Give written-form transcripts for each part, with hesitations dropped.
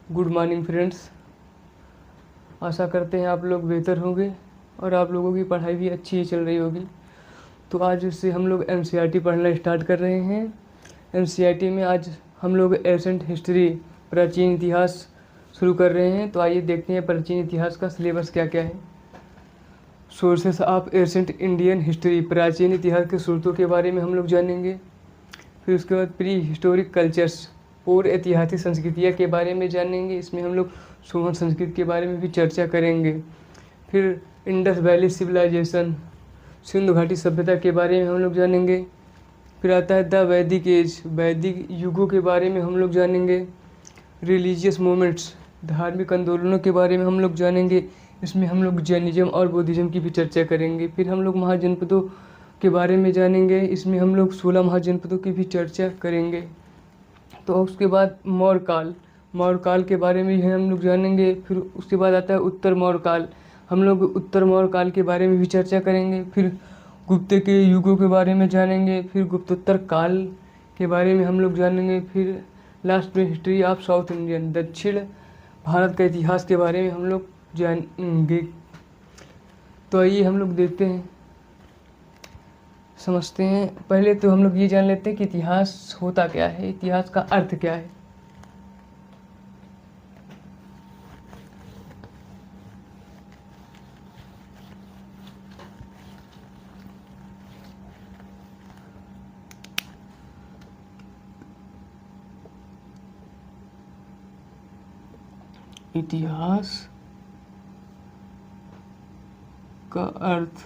Good morning friends. आशा करते हैं आप लोग बेहतर होंगे और आप लोगों की पढ़ाई भी अच्छी ही चल रही होगी। तो आज से हम लोग एनसीईआरटी पढ़ना स्टार्ट कर रहे हैं। एनसीईआरटी में आज हम लोग एंशिएंट हिस्ट्री प्राचीन इतिहास शुरू कर रहे हैं। तो आइए देखते हैं प्राचीन इतिहास का सिलेबस क्या क्या है। Sources of ancient Indian history, प्राचीन इतिहास के स्रोतों के बारे में हम लोग जानेंगे। फिर उसके बाद प्री हिस्टोरिक कल्चर्स, पूर्व ऐतिहासिक संस्कृतियाँ के बारे में जानेंगे। इसमें हम लोग सुमन संस्कृति के बारे में भी चर्चा करेंगे। फिर इंडस वैली सिविलाइजेशन, सिंधु घाटी सभ्यता के बारे में हम लोग जानेंगे। फिर आता है द वैदिक एज, वैदिक युगों के बारे में हम लोग जानेंगे। रिलीजियस मूवमेंट्स, धार्मिक आंदोलनों के बारे में हम लोग जानेंगे। इसमें हम लोग जैनिज्म और बौद्धिज्म की भी चर्चा करेंगे। फिर हम लोग महाजनपदों के बारे में जानेंगे। इसमें हम लोग 16 महाजनपदों की भी चर्चा करेंगे। तो उसके बाद मौर्य काल, मौर्य काल के बारे में हम लोग जानेंगे। फिर उसके बाद आता है उत्तर मौर्य काल, हम लोग उत्तर मौर्य काल के बारे में भी चर्चा करेंगे। फिर गुप्त के युगों के बारे में जानेंगे। फिर गुप्तोत्तर काल के बारे में हम लोग जानेंगे। फिर लास्ट में हिस्ट्री ऑफ साउथ इंडियन, दक्षिण भारत का इतिहास के बारे में हम लोग जानेंगे। तो आइए हम लोग देखते हैं, समझते हैं। पहले तो हम लोग ये जान लेते हैं कि इतिहास होता क्या है, इतिहास का अर्थ क्या है। इतिहास का अर्थ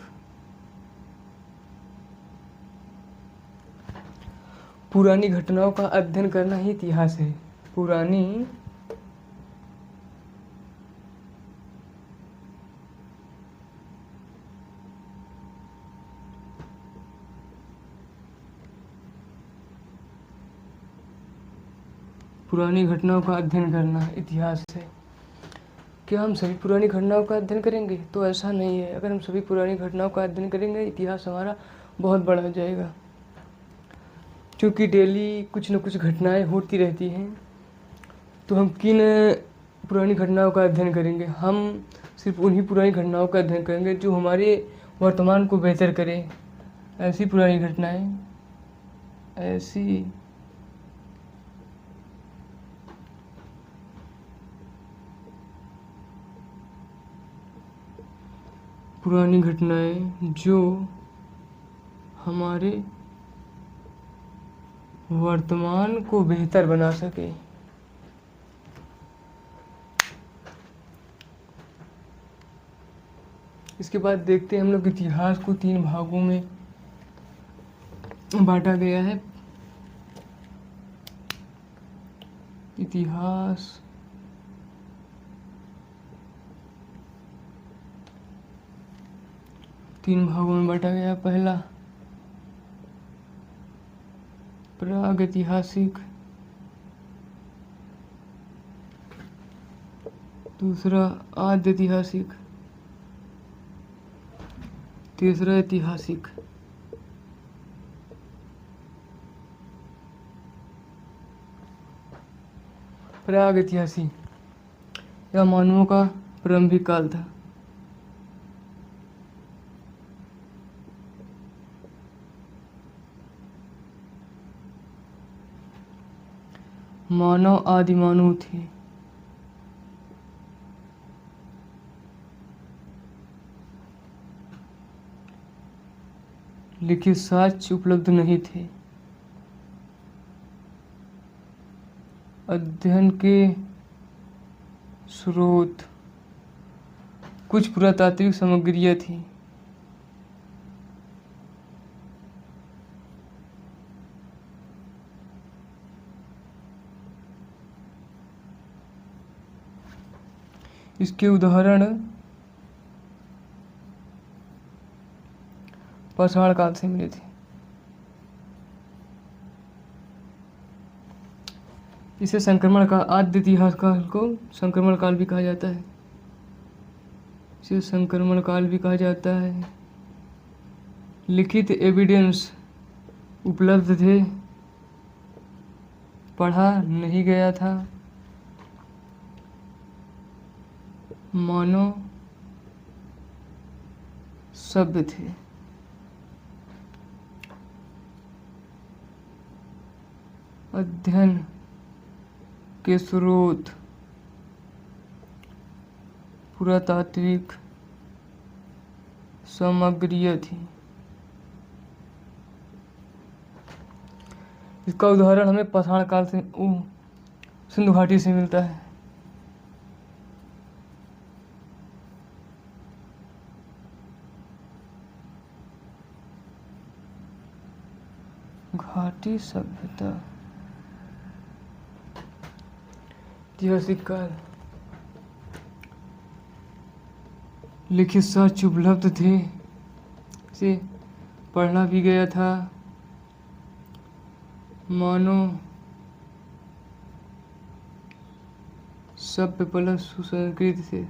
पुरानी घटनाओं का अध्ययन करना ही इतिहास है। पुरानी पुरानी घटनाओं का अध्ययन करना इतिहास है। क्या हम सभी पुरानी घटनाओं का अध्ययन करेंगे? तो ऐसा नहीं है। अगर हम सभी पुरानी घटनाओं का अध्ययन करेंगे, इतिहास हमारा बहुत बड़ा हो जाएगा। क्योंकि डेली कुछ न कुछ घटनाएं होती रहती हैं। तो हम किन पुरानी घटनाओं का अध्ययन करेंगे? हम सिर्फ उन्हीं पुरानी घटनाओं का अध्ययन करेंगे जो हमारे वर्तमान को बेहतर करें। ऐसी पुरानी घटनाएं, ऐसी पुरानी घटनाएं जो हमारे वर्तमान को बेहतर बना सके। इसके बाद देखते हैं हम लोग इतिहास को 3 भागों में बांटा गया है। इतिहास तीन भागों में बांटा गया है। पहला प्रागैतिहासिक, दूसरा आद्य ऐतिहासिक, तीसरा ऐतिहासिक। प्रागैतिहासिक यह मानवों का प्रारंभिक काल था। मानव आदि मानव थे। लिखित साक्ष्य उपलब्ध नहीं थे। अध्ययन के स्रोत कुछ पुरातात्विक सामग्रियाँ थी। इसके उदाहरण पाषाण काल से मिले थे। इसे संक्रमण काल, आद्य इतिहास काल को संक्रमण काल भी कहा जाता है। इसे संक्रमण काल भी कहा जाता है। लिखित एविडेंस उपलब्ध थे, पढ़ा नहीं गया था। मानव सभ्य थे। अध्ययन के स्रोत पुरातात्विक सामग्रियाँ थी। इसका उदाहरण हमें पाषाण काल से सिंधु घाटी से मिलता है। घाटी सभ्यता। ऐतिहासिक काल। लिखित साक्ष्य उपलब्ध थे, इसे पढ़ना भी गया था। मानव सभ्य प्लस सुसंस्कृत थे।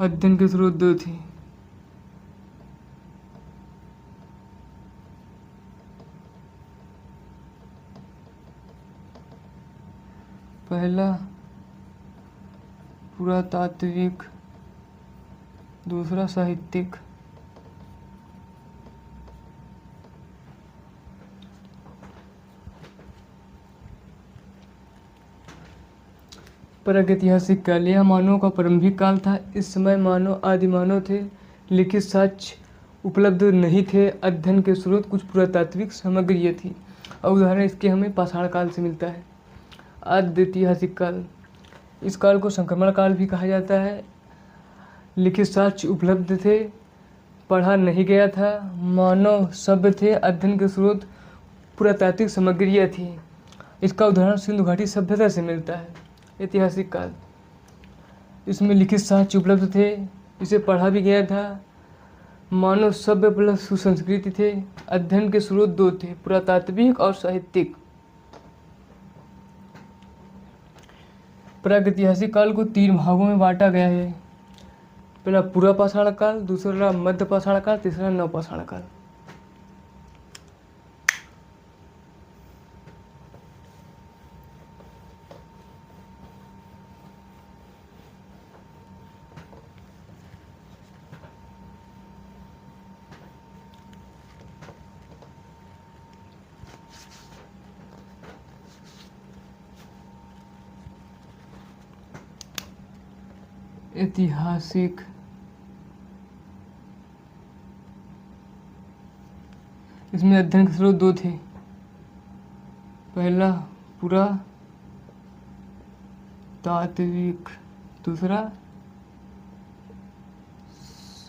अध्ययन के स्रोत दो थे। पहला पुरातात्विक, दूसरा साहित्यिक। प्रागैतिहासिक काल। यह मानव का प्रारंभिक काल था। इस समय मानव आदिमानव थे। लिखित साक्ष्य उपलब्ध नहीं थे। अध्ययन के स्रोत कुछ पुरातात्विक सामग्रियाँ थी। और उदाहरण इसके हमें पाषाण काल से मिलता है। आद्यैतिहासिक काल। इस काल को संक्रमण काल भी कहा जाता है। लिखित साक्ष्य उपलब्ध थे, पढ़ा नहीं गया था। मानव सभ्य थे। अध्ययन के स्रोत पुरातात्विक सामग्रियाँ थी। इसका उदाहरण सिंधु घाटी सभ्यता से मिलता है। ऐतिहासिक काल। इसमें लिखित साक्ष्य उपलब्ध थे, इसे पढ़ा भी गया था। मानव सभ्य प्लस सुसंस्कृत थे। अध्ययन के स्रोत दो थे, पुरातात्विक और साहित्यिक। प्रागैतिहासिक काल को 3 भागों में बांटा गया है। पहला पूर्व पाषाण काल, दूसरा मध्य पाषाण काल, तीसरा नव पाषाण काल। ऐतिहासिक। इसमें अध्ययन के स्रोत दो थे। पहला पुरातात्विक, दूसरा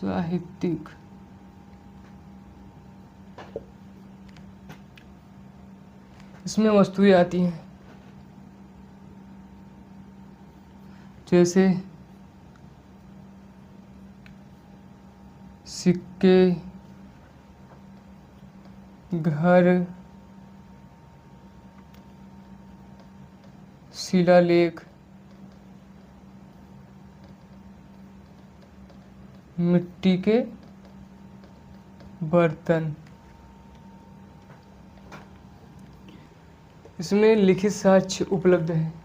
साहित्यिक। इसमें वस्तुएं आती हैं जैसे सिक्के, घर, शिलालेख, मिट्टी के बर्तन। इसमें लिखित साक्ष्य उपलब्ध है।